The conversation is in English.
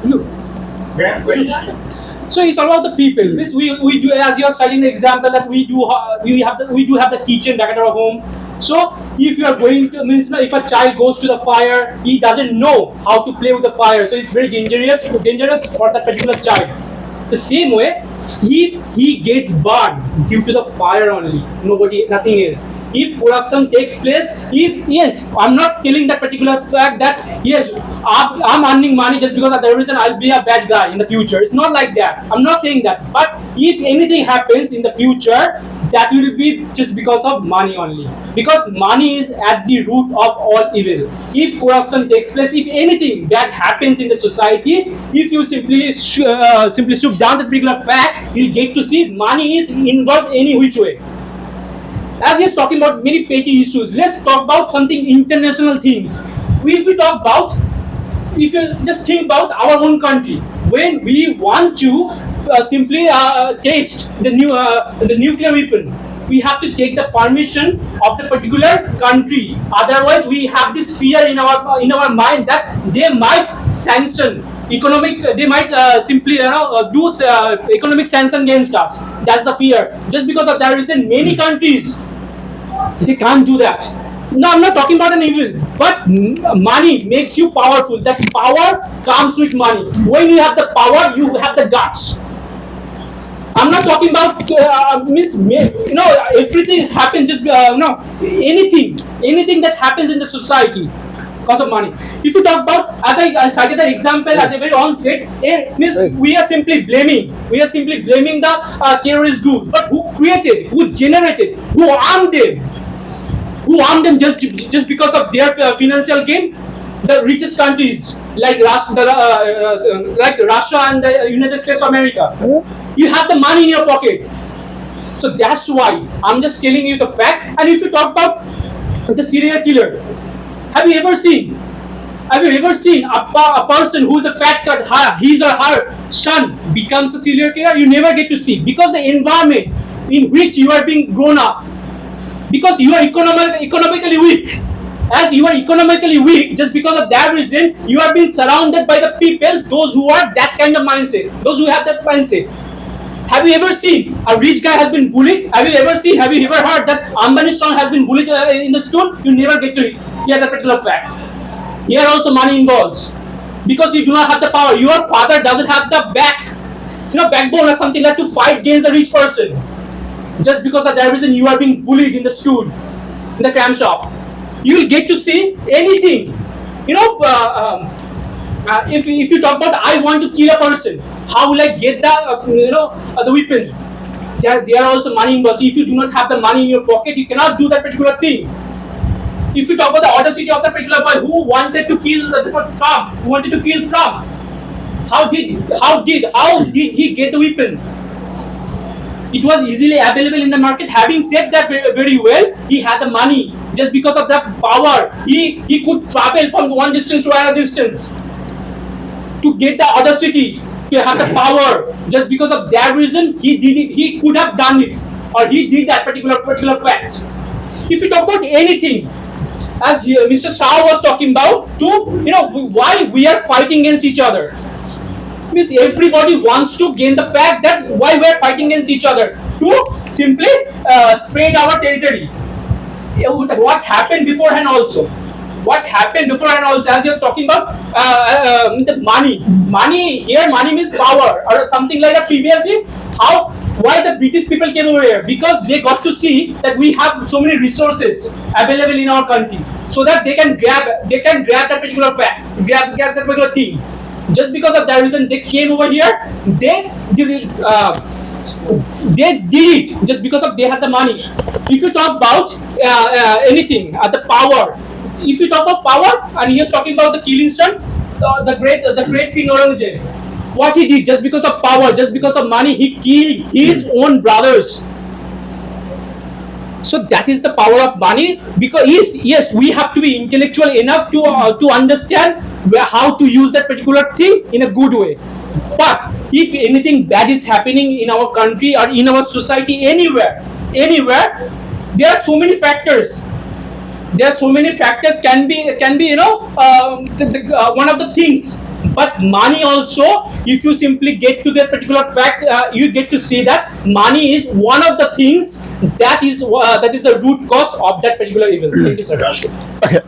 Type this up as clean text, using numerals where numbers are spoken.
Look. So it's all about the people. This we do, as you are studying the example that we do have the kitchen back at our home. So if you are going to means if a child goes to the fire, he doesn't know how to play with the fire, so it's very dangerous for that particular child. The same way, he gets burned due to the fire only, nothing else. If production takes place, if yes, I'm not telling that particular fact that yes, I'm earning money just because of the reason I'll be a bad guy in the future. It's not like that. I'm not saying that. But if anything happens in the future, that will be just because of money only. Because money is at the root of all evil. If corruption takes place, if anything bad happens in the society, if you simply shoot down that particular fact, you'll get to see money is involved any which way. As he's talking about many petty issues, let's talk about something international things. If we talk about, if you just think about our own country, when we want to simply test the nuclear weapon, we have to take the permission of the particular country. Otherwise, we have this fear in our mind that they might sanction economics. They might simply do economic sanction against us. That's the fear. Just because of that reason, many countries they can't do that. No, I'm not talking about an evil, but money makes you powerful. That power comes with money. When you have the power, you have the guts. I'm not talking about everything happens just anything that happens in the society because of money. If you talk about, as I cited the example at the very onset, we are simply blaming the terrorist groups, but who created, who generated, who armed them? Who armed them just because of their financial gain? The richest countries like Russia and the United States of America. You have the money in your pocket. So that's why I'm just telling you the fact. And if you talk about the serial killer, have you ever seen a person who's a fat cat, his or her son becomes a serial killer? You never get to see, because the environment in which you are being grown up, because you are economically weak. As you are economically weak, just because of that reason, you are being surrounded by the people, those who are that kind of mindset, those who have that mindset. Have you ever seen a rich guy has been bullied? Have you ever heard that Ambani's son has been bullied in the school? You never get to hear that particular fact. Here also money involves, because you do not have the power. Your father doesn't have the backbone or something like to fight against a rich person. Just because of that reason, you are being bullied in the school, in the cram shop. You will get to see anything. If you talk about, I want to kill a person, how will I get the weapon? There are also money involved. If you do not have the money in your pocket, you cannot do that particular thing. If you talk about the audacity of the particular boy who wanted to kill Trump, how did he get the weapon? It was easily available in the market. Having said that very well, he had the money. Just because of that power, he could travel from one distance to another distance to get the audacity, to have the power. Just because of that reason, he did it. He could have done this, or he did that particular fact. If you talk about anything, as Mr. Shah was talking about, why we are fighting against each other. Means everybody wants to gain the fact that why we are fighting against each other, to simply spread our territory. What happened beforehand also? As you're talking about the money here, money means power or something like that. Previously, why the British people came over here? Because they got to see that we have so many resources available in our country, so that they can grab that particular fact, grab that particular thing. Just because of that reason, they came over here. They did it just because of they had the money. If you talk about anything, the power. If you talk about power, and he is talking about the killing son, the great King Aurangzeb. What he did, just because of power, just because of money, he killed his own brothers. So that is the power of money. Because yes, we have to be intellectual enough to understand how to use that particular thing in a good way. But if anything bad is happening in our country or in our society, anywhere, there are so many factors. Can be one of the things. But money also, if you simply get to that particular fact, you get to see that money is one of the things that is the root cause of that particular evil. Thank you, sir. Okay.